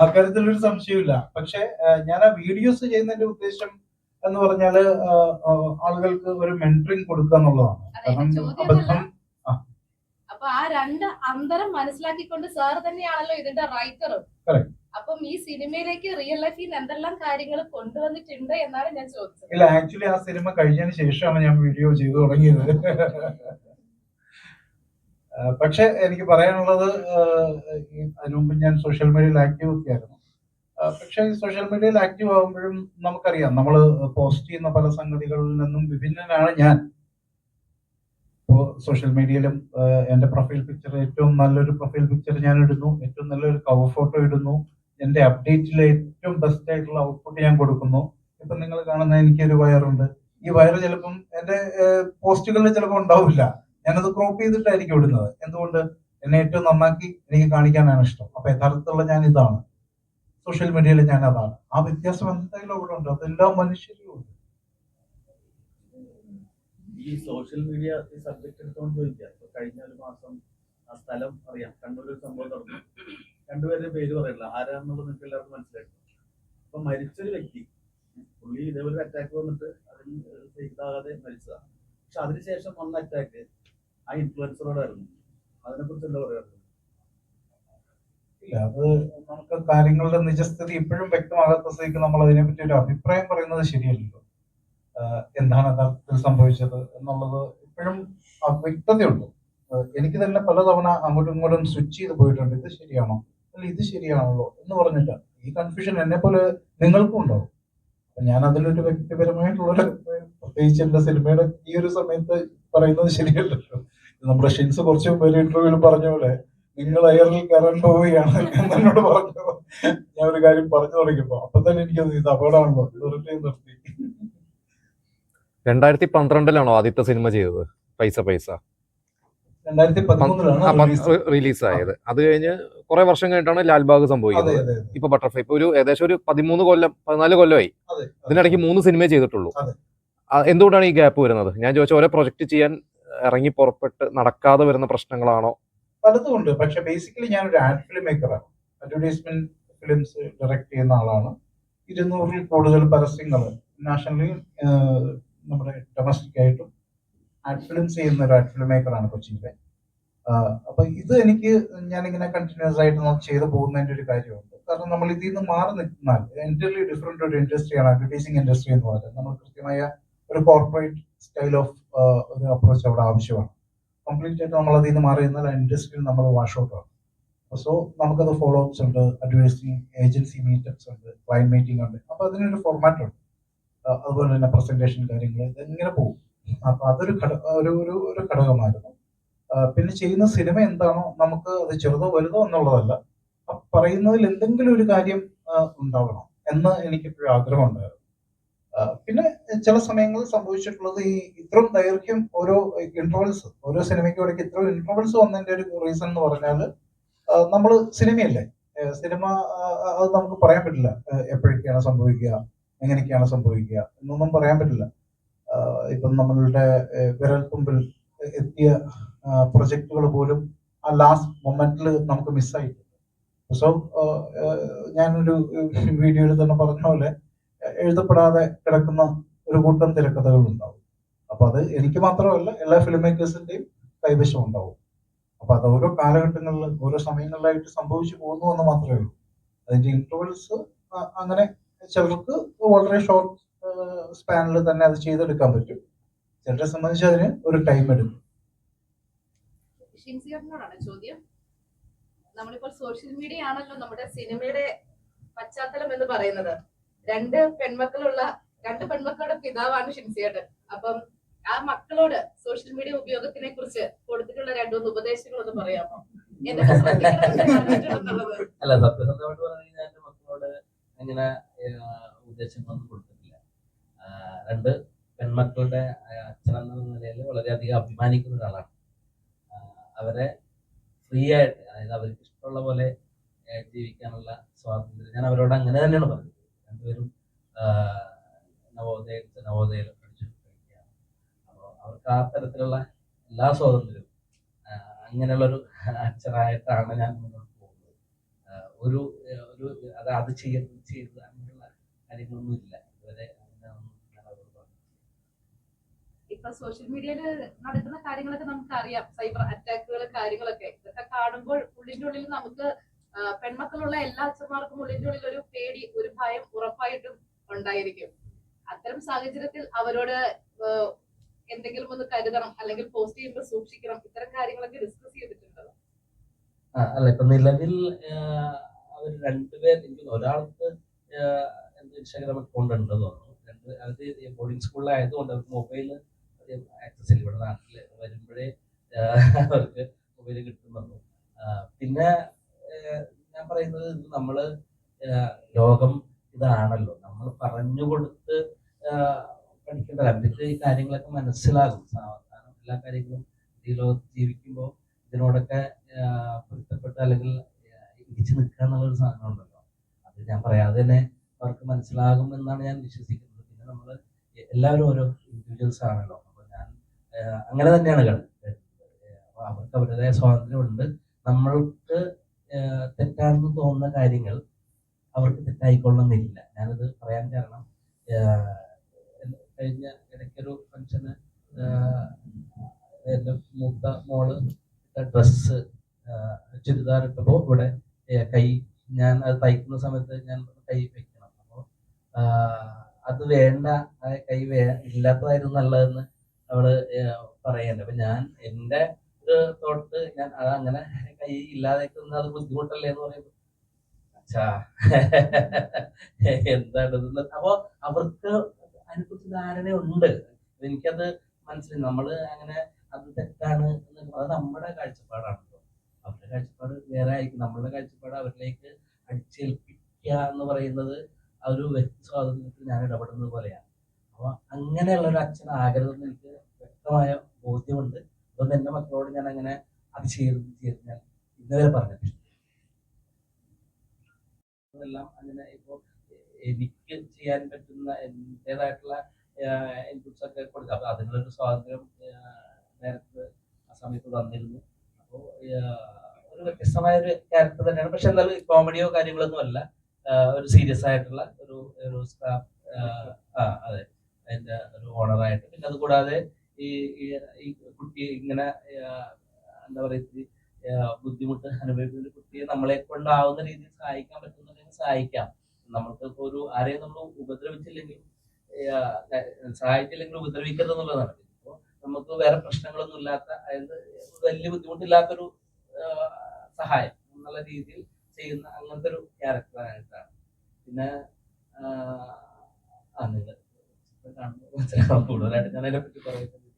അക്കാര്യത്തിലൊരു സംശയമില്ല. പക്ഷെ ഞാൻ ആ വീഡിയോസ് ചെയ്യുന്നതിന്റെ ഉദ്ദേശം എന്ന് പറഞ്ഞാല് ആളുകൾക്ക് ഒരു മെന്ററിങ് കൊടുക്കുക എന്നുള്ളതാണ്. കാരണം അബദ്ധം. അപ്പൊ ആ രണ്ട് അന്തരം മനസ്സിലാക്കിക്കൊണ്ട് സാർ തന്നെയാണല്ലോ ഇതിന്റെ റൈറ്റർ. അപ്പം ഈ സിനിമയിലേക്ക് റിയൽ ലൈഫിൽ നിന്ന് എന്തെല്ലാം കാര്യങ്ങൾ കൊണ്ടുവന്നിട്ടുണ്ട് എന്നാണ് ഞാൻ ചോദിച്ചത്. ഇല്ല, ആക്ച്വലി ആ സിനിമ കഴിഞ്ഞതിന് ശേഷമാണ് ഞാൻ വീഡിയോ ചെയ്തു തുടങ്ങിയത്. പക്ഷെ എനിക്ക് പറയാനുള്ളത്, അതിനു മുമ്പ് ഞാൻ സോഷ്യൽ മീഡിയയിൽ ആക്റ്റീവ് ഒക്കെ ആയിരുന്നു. പക്ഷെ ഈ സോഷ്യൽ മീഡിയയിൽ ആക്റ്റീവ് ആകുമ്പോഴും നമുക്കറിയാം, നമ്മൾ പോസ്റ്റ് ചെയ്യുന്ന പല സംഗതികളിൽ നിന്നും വിഭിന്നനാണ് ഞാൻ. ഇപ്പോൾ സോഷ്യൽ മീഡിയയിലും എൻ്റെ പ്രൊഫൈൽ പിക്ചർ, ഏറ്റവും നല്ലൊരു പ്രൊഫൈൽ പിക്ചർ ഞാൻ ഇടുന്നു, ഏറ്റവും നല്ലൊരു കവർ ഫോട്ടോ ഇടുന്നു, എൻ്റെ അപ്ഡേറ്റിൽ ഏറ്റവും ബെസ്റ്റ് ആയിട്ടുള്ള ഔട്ട്പുട്ട് ഞാൻ കൊടുക്കുന്നു. ഇപ്പൊ നിങ്ങൾ കാണുന്ന എനിക്കൊരു വയറുണ്ട്. ഈ വയറ് ചിലപ്പം എൻ്റെ പോസ്റ്റുകളിൽ ചിലപ്പോൾ ഉണ്ടാവില്ല. ഞാനത് ക്രോപ്പ് ചെയ്തിട്ടായിരിക്കും ഇടുന്നത്. എന്തുകൊണ്ട്? എന്നെ ഏറ്റവും നന്നാക്കി എനിക്ക് കാണിക്കാനാണ് ഇഷ്ടം. അപ്പൊ യഥാർത്ഥത്തിലുള്ള ഞാൻ ഇതാണ്, സോഷ്യൽ മീഡിയയിൽ ഞാൻ അതാണ്. ആ വ്യത്യാസം എന്തായാലും അവിടെ ഉണ്ട്. അതെല്ലാ മനുഷ്യരിലും ഉണ്ട്. ഈ സോഷ്യൽ മീഡിയ സബ്ജക്ട് എടുത്തോണ്ട് ചോദിക്കാം. കഴിഞ്ഞ ഒരു മാസം ആ സ്ഥലം അറിയാം, കണ്ണൂർ ഒരു സംഭവം നടന്നു. രണ്ടുപേരുടെ പേര് പറയില്ല, ആരാണെന്നുള്ളത് നിങ്ങൾക്ക് എല്ലാവർക്കും മനസ്സിലായിരുന്നു. അപ്പൊ മരിച്ചൊരു വ്യക്തി, പുള്ളി ഇതേപോലെ അറ്റാക്ക് വന്നിട്ട് അതിന് ഇതാകാതെ മരിച്ചതാണ്. പക്ഷെ അതിനുശേഷം വന്ന അറ്റാക്ക് ആ ഇൻഫ്ലുവൻസറോടായിരുന്നു. അതിനെ കുറിച്ച് എന്താ പറയാറുള്ളത്? ഇല്ല, അത് നമുക്ക് കാര്യങ്ങളുടെ നിജസ്ഥിതി ഇപ്പോഴും വ്യക്തമാകാത്ത സ്ഥിതിക്ക് നമ്മൾ അതിനെപ്പറ്റി ഒരു അഭിപ്രായം പറയുന്നത് ശരിയല്ലല്ലോ. എന്താണ് യഥാർത്ഥത്തിൽ സംഭവിച്ചത് എന്നുള്ളത് ഇപ്പോഴും വ്യക്തതയുണ്ട്. എനിക്ക് തന്നെ പലതവണ അങ്ങോട്ടും ഇങ്ങോട്ടും സ്വിച്ച് ചെയ്ത് പോയിട്ടുണ്ട്. ഇത് ശരിയാണോ, അല്ല ഇത് ശരിയാണല്ലോ എന്ന് പറഞ്ഞിട്ട്. ഈ കൺഫ്യൂഷൻ എന്നെ പോലെ നിങ്ങൾക്കും ഉണ്ടാവും. ഞാൻ അതിലൊരു വ്യക്തിപരമായിട്ടുള്ളൊരു, പ്രത്യേകിച്ച് എന്റെ സിനിമയുടെ ഈ ഒരു സമയത്ത് പറയുന്നത് ശരിയല്ലല്ലോ. നമ്മുടെ ഷിൻസ് കുറച്ച് മുമ്പ് ഒരു ഇന്റർവ്യൂവിൽ പറഞ്ഞ പോലെ, നിങ്ങൾ എയറിൽ കയറാൻ പോവുകയാണ് എന്നോട് പറഞ്ഞു. ഞാൻ ഒരു കാര്യം പറഞ്ഞു തുടങ്ങിയപ്പോ അപ്പൊ തന്നെ എനിക്കത് ഇത് അപകടമാണല്ലോ, നിർത്തി. 2012 ആദ്യത്തെ സിനിമ ചെയ്തത് പൈസ പൈസ? 2013 റിലീസായത്. അത് കഴിഞ്ഞ് കുറെ വർഷം കഴിഞ്ഞിട്ടാണ് ലാൽബാഗ് സംഭവിക്കുന്നത്. ഇപ്പൊ ബട്ടർഫ്ലൈ. ഇപ്പൊ ഏകദേശം ഒരു 14 കൊല്ലമായി. ഇതിനിടയ്ക്ക് 3 സിനിമ ചെയ്തിട്ടുള്ളൂ. എന്തുകൊണ്ടാണ് ഈ ഗ്യാപ്പ് വരുന്നത്? ഞാൻ ചോദിച്ച ഓരോ പ്രൊജക്ട് ചെയ്യാൻ ഇറങ്ങി പുറപ്പെട്ട് നടക്കാതെ വരുന്ന പ്രശ്നങ്ങളാണോ? പലതും ഉണ്ട്. പക്ഷെ ബേസിക്കലി ഞാനൊരു ആഡ് ഫിലിം മേക്കറാണ്. അഡ്വർടൈസ്മെന്റ് ഫിലിംസ് ഡയറക്ട് ചെയ്യുന്ന ആളാണ്. 200-ൽ കൂടുതൽ പരസ്യങ്ങൾ നാഷണലി, നമ്മുടെ ഡൊമസ്റ്റിക് ആയിട്ടും ആഡ് ഫിലിംസ് ചെയ്യുന്ന ഒരു ആഡ് ഫിലിം മേക്കറാണ് കൊച്ചിയിലെ. അപ്പൊ ഇത് എനിക്ക് ഞാനിങ്ങനെ കണ്ടിന്യൂസ് ആയിട്ട് ചെയ്തു പോകുന്നതിന്റെ ഒരു കാര്യമുണ്ട്. കാരണം നമ്മൾ ഇതിൽ നിന്ന് മാറി നിൽക്കുന്നാൽ എൻറ്റയർലി ഡിഫറെന്റ് ഒരു ഇൻഡസ്ട്രിയാണ് അഡ്വർടൈസിങ് ഇൻഡസ്ട്രി എന്ന് പറയുന്നത്. നമ്മൾ കൃത്യമായ ഒരു കോർപ്പറേറ്റ് സ്റ്റൈൽ ഓഫ് ഒരു അപ്രോച്ച് അവിടെ ആവശ്യമാണ്. കംപ്ലീറ്റ് ആയിട്ട് നമ്മൾ അതിൽ നിന്ന് മാറി നിന്നാൽ ആ ഇൻഡസ്ട്രിയിൽ നമ്മൾ വാഷ് ഔട്ട് ആണ്. സോ നമുക്കത് ഫോളോ അപ്സ് ഉണ്ട്, അഡ്വർടൈസിങ് ഏജൻസി മീറ്റപ്സ് ഉണ്ട്, ക്ലയന്റ് മീറ്റിംഗ് ഉണ്ട്. അപ്പൊ അതിനൊരു ഫോർമാറ്റ് ഉണ്ട്. അതുപോലെ തന്നെ പ്രസന്റേഷൻ കാര്യങ്ങൾ ഇതെങ്ങനെ പോകും. അപ്പൊ അതൊരു ഒരു ഘടകമായിരുന്നു. പിന്നെ ചെയ്യുന്ന സിനിമ എന്താണോ, നമുക്ക് അത് ചെറുതോ വലുതോ എന്നുള്ളതല്ല, പറയുന്നതിൽ എന്തെങ്കിലും ഒരു കാര്യം ഉണ്ടാവണം എന്ന് എനിക്കെപ്പോഴും ആഗ്രഹം ഉണ്ടായിരുന്നു. പിന്നെ ചില സമയങ്ങളിൽ സംഭവിച്ചിട്ടുള്ളത്, ഈ ഇത്രയും ദൈർഘ്യം ഓരോ ഇന്റർവൽസ്, ഓരോ സിനിമയ്ക്ക് ഇടയ്ക്ക് ഇത്രയും ഇന്റർവൽസ് വന്നതിന്റെ ഒരു റീസൺ എന്ന് പറഞ്ഞാൽ, നമ്മൾ സിനിമയല്ലേ, സിനിമ അത് നമുക്ക് പറയാൻ പറ്റില്ല എപ്പോഴൊക്കെയാണ് സംഭവിക്കുക, എങ്ങനെയൊക്കെയാണ് സംഭവിക്കുക എന്നൊന്നും പറയാൻ പറ്റില്ല. ഇപ്പം നമ്മളുടെ വിരൽത്തുമ്പിൽ എത്തിയ പ്രൊജക്ടുകൾ പോലും ആ ലാസ്റ്റ് മൊമെന്റിൽ നമുക്ക് മിസ്സായിട്ടുണ്ട്. സോ ഞാനൊരു വീഡിയോയിൽ തന്നെ പറഞ്ഞ പോലെ, എഴുതപ്പെടാതെ കിടക്കുന്ന ഒരു കൂട്ടം തിരക്കഥകൾ ഉണ്ടാവും. അപ്പൊ അത് എനിക്ക് മാത്രമല്ല, എല്ലാ ഫിലിം മേക്കേഴ്സിന്റെയും കൈവശം ഉണ്ടാവും. അപ്പൊ അത് ഓരോ കാലഘട്ടങ്ങളിൽ ഓരോ സമയങ്ങളിലായിട്ട് സംഭവിച്ചു പോകുന്നു എന്ന് മാത്രമേ ഉള്ളൂ. അതിന്റെ ഇന്റർവൽസ് അങ്ങനെ ചിലർക്ക് വളരെ ഷോർട്ട് സ്പാനിൽ തന്നെ അത് ചെയ്തെടുക്കാൻ പറ്റും. ചിലരെ സംബന്ധിച്ച് അതിന് ഒരു ടൈം എടുക്കും. ചോദ്യം, നമ്മളിപ്പോൾ സോഷ്യൽ മീഡിയ ആണല്ലോ നമ്മുടെ സിനിമയുടെ പശ്ചാത്തലം എന്ന് പറയുന്നത്. 2 പെൺമക്കളുടെ പിതാവാണ് ഷിൻസിയേട്ടൻ. അപ്പം ആ മക്കളോട് സോഷ്യൽ മീഡിയ ഉപയോഗത്തിനെ കുറിച്ച് കൊടുത്തിട്ടുള്ള 2 ഉപദേശങ്ങൾ ഒന്ന് പറയാമോ? അല്ല, സത്യസന്ധമായിട്ട് പറഞ്ഞു കഴിഞ്ഞാൽ എന്റെ മക്കളോട് അങ്ങനെ ഉപദേശങ്ങളൊന്നും കൊടുത്തിട്ടില്ല. 2 പെൺമക്കളുടെ അച്ഛനെന്ന നിലയിൽ വളരെയധികം അഭിമാനിക്കുന്ന ഒരാളാണ്. അവരെ ഫ്രീ ആയിട്ട്, അതായത് അവർക്ക് ഇഷ്ടമുള്ള പോലെ ജീവിക്കാനുള്ള സ്വാതന്ത്ര്യം ഞാൻ അവരോട് അങ്ങനെ തന്നെയാണ് പറഞ്ഞത്. 2 പേരും നവോദയയിൽ പഠിച്ചു കഴിക്കുകയാണ്. അപ്പോൾ അവർക്ക് ആ തരത്തിലുള്ള എല്ലാ സ്വാതന്ത്ര്യവും, അങ്ങനെയുള്ളൊരു അച്ഛനായിട്ടാണ് ഞാൻ മുന്നോട്ട് പോകുന്നത്. ഒരു ഒരു അത് ചെയ്ത് അങ്ങനെയുള്ള കാര്യങ്ങളൊന്നും ഇല്ല ഇതുവരെ. ഞാൻ അവരോട് പറഞ്ഞു. ഇപ്പൊ സോഷ്യൽ മീഡിയയിൽ നടക്കുന്ന കാര്യങ്ങളൊക്കെ നമുക്ക് അറിയാം, സൈബർ അറ്റാക്കുകൾ കാര്യങ്ങളൊക്കെ. ഇതൊക്കെ കാണുമ്പോൾ ഉള്ളിന്റെ ഉള്ളിൽ നമുക്ക് പെൺമക്കളുള്ള എല്ലാ അച്ഛന്മാർക്കും ഉള്ളിന്റെ ഉള്ളിൽ ഒരു പേടി, ഒരു ഭയം ഉറപ്പായിട്ടും ഉണ്ടായിരിക്കും. അത്തരം സാഹചര്യത്തിൽ അവരോട് എന്തെങ്കിലും ഒന്ന് കരുതണം, അല്ലെങ്കിൽ പോസ്റ്റ് ചെയ്യുമ്പോൾ സൂക്ഷിക്കണം, ഇത്തരം കാര്യങ്ങളൊക്കെ ഡിസ്കസ് ചെയ്തിട്ടുണ്ടോ? അല്ല, ഇപ്പൊ നിലവിൽ അവർ രണ്ടുപേർ, എനിക്ക് ഒരാൾക്ക് ഇൻസ്റ്റാഗ്രാം അക്കൗണ്ട് ഉണ്ട് തോന്നുന്നു. അത് ബോർഡിംഗ് സ്കൂളിലായതുകൊണ്ട് അവർക്ക് മൊബൈൽ ആക്സസ് ഇല്ല. ഇവിടെ നാട്ടിൽ വരുമ്പോഴേ അവർക്ക് മൊബൈൽ കിട്ടുന്നുള്ളൂ. പിന്നെ ഞാൻ പറയുന്നത്, നമ്മള് ലോകം ഇതാണല്ലോ, നമ്മൾ പറഞ്ഞു കൊടുത്ത് പഠിക്കേണ്ടത്. അവർക്ക് ഈ കാര്യങ്ങളൊക്കെ മനസ്സിലാകും. സാവധാനം എല്ലാ കാര്യങ്ങളും ഈ ലോകത്ത് ജീവിക്കുമ്പോൾ ഇതിനോടൊക്കെ പൊരുത്തപ്പെട്ട് അല്ലെങ്കിൽ ഇടിച്ചു നിൽക്കുക എന്നുള്ളൊരു സാധനം ഉണ്ടല്ലോ, അത് ഞാൻ പറയാതെ തന്നെ അവർക്ക് മനസ്സിലാകും എന്നാണ് ഞാൻ വിശ്വസിക്കുന്നത്. പിന്നെ നമ്മൾ എല്ലാവരും ഓരോ ഇൻഡിവിജ്വൽസ് ആണല്ലോ. അപ്പോൾ ഞാൻ അങ്ങനെ തന്നെയാണ് കണ്ടത്. അപ്പോൾ അവർക്ക് അവരുടേതായ സ്വാതന്ത്ര്യമുണ്ട്. നമ്മൾക്ക് തെറ്റാണെന്ന് തോന്നുന്ന കാര്യങ്ങൾ അവർക്ക് തെറ്റായിക്കൊള്ളണമെന്നില്ല. ഞാനത് പറയാൻ കാരണം, കഴിഞ്ഞ ഇടയ്ക്കൊരു ഫംഗ്ഷന് എൻ്റെ മൂത്ത മോള് ഡ്രസ്സ് ചുരിദാർ ഇട്ടപ്പോൾ ഇവിടെ കൈ, ഞാൻ അത് തയ്ക്കുന്ന സമയത്ത് ഞാൻ കൈ വെക്കണം. അപ്പോൾ അത് വേണ്ട, കൈ ഇല്ലാത്തതായിരുന്നു നല്ലതെന്ന് അവള് പറയണ്ട. അപ്പൊ ഞാൻ എൻ്റെ ഒരു തോട്ട്, ഞാൻ അങ്ങനെ കൈ ഇല്ലാതാക്കുന്നത് അത് ബുദ്ധിമുട്ടല്ലേ എന്ന് പറയുമ്പോൾ അച്ഛാ എന്താണ്. അപ്പൊ അവർക്ക് അതിനെക്കുറിച്ച് ധാരണയുണ്ട്. എനിക്കത് മനസ്സിലായി. നമ്മള് അങ്ങനെ അത് തെറ്റാണ് എന്ന്, അത് നമ്മുടെ കാഴ്ചപ്പാടാണല്ലോ. അവരുടെ കാഴ്ചപ്പാട് വേറെ ആയിരിക്കും. നമ്മളുടെ കാഴ്ചപ്പാട് അവരിലേക്ക് അടിച്ചേൽപ്പിക്കുക എന്ന് പറയുന്നത് ആ ഒരു വ്യക്തി സ്വാതന്ത്ര്യത്തിൽ ഞാൻ ഇടപെടുന്നത് പോലെയാണ്. അപ്പൊ അങ്ങനെയുള്ള ഒരു അച്ഛനാകരുതെന്ന് എനിക്ക് വ്യക്തമായ ബോധ്യമുണ്ട്. അതുകൊണ്ട് എൻ്റെ മക്കളോട് ഞാൻ അങ്ങനെ അത് ചെയ്ത് ഞാൻ ഇന്നുവരെ പറഞ്ഞിട്ടില്ല. അതെല്ലാം അങ്ങനെ ഇപ്പോൾ എനിക്ക് ചെയ്യാൻ പറ്റുന്ന എൻ്റെതായിട്ടുള്ള ഇൻപുട്സ് ഒക്കെ കൊടുക്കുക. അപ്പൊ അതിനുള്ളൊരു സ്വാതന്ത്ര്യം നേരത്തെ ആ സമയത്ത് തന്നിരുന്നു. അപ്പോൾ ഒരു വ്യത്യസ്തമായ ഒരു ക്യാരക്ടർ തന്നെയാണ്. പക്ഷെ എന്തായാലും കോമഡിയോ കാര്യങ്ങളൊന്നും അല്ല, ഒരു സീരിയസ് ആയിട്ടുള്ള ഒരു അതെ, അതിന്റെ ഒരു ഓണറായിട്ട്. പിന്നെ അതുകൂടാതെ ഈ കുട്ടി ഇങ്ങനെ എന്താ പറയുക, ബുദ്ധിമുട്ട് അനുഭവിക്കുന്ന ഒരു കുട്ടിയെ നമ്മളെ കൊണ്ടാവുന്ന രീതിയിൽ സഹായിക്കാൻ പറ്റുന്നുണ്ടെങ്കിൽ സഹായിക്കാം. നമ്മൾക്ക് ഇപ്പോൾ ഒരു ആരെയും നമ്മൾ ഉപദ്രവിച്ചില്ലെങ്കിലും സഹായിച്ചില്ലെങ്കിൽ ഉപദ്രവിക്കരുത് എന്നുള്ളതാണ്. ഇപ്പോൾ നമുക്ക് വേറെ പ്രശ്നങ്ങളൊന്നും ഇല്ലാത്ത, അതായത് വലിയ ബുദ്ധിമുട്ടില്ലാത്തൊരു സഹായം എന്നുള്ള രീതിയിൽ ചെയ്യുന്ന അങ്ങനത്തെ ഒരു ക്യാരക്ടറായിട്ടാണ്. പിന്നെ നിങ്ങൾ കാണുമ്പോൾ കൂടുതലായിട്ട് ഞാൻ അതിനെ പറ്റി പറയുന്നത്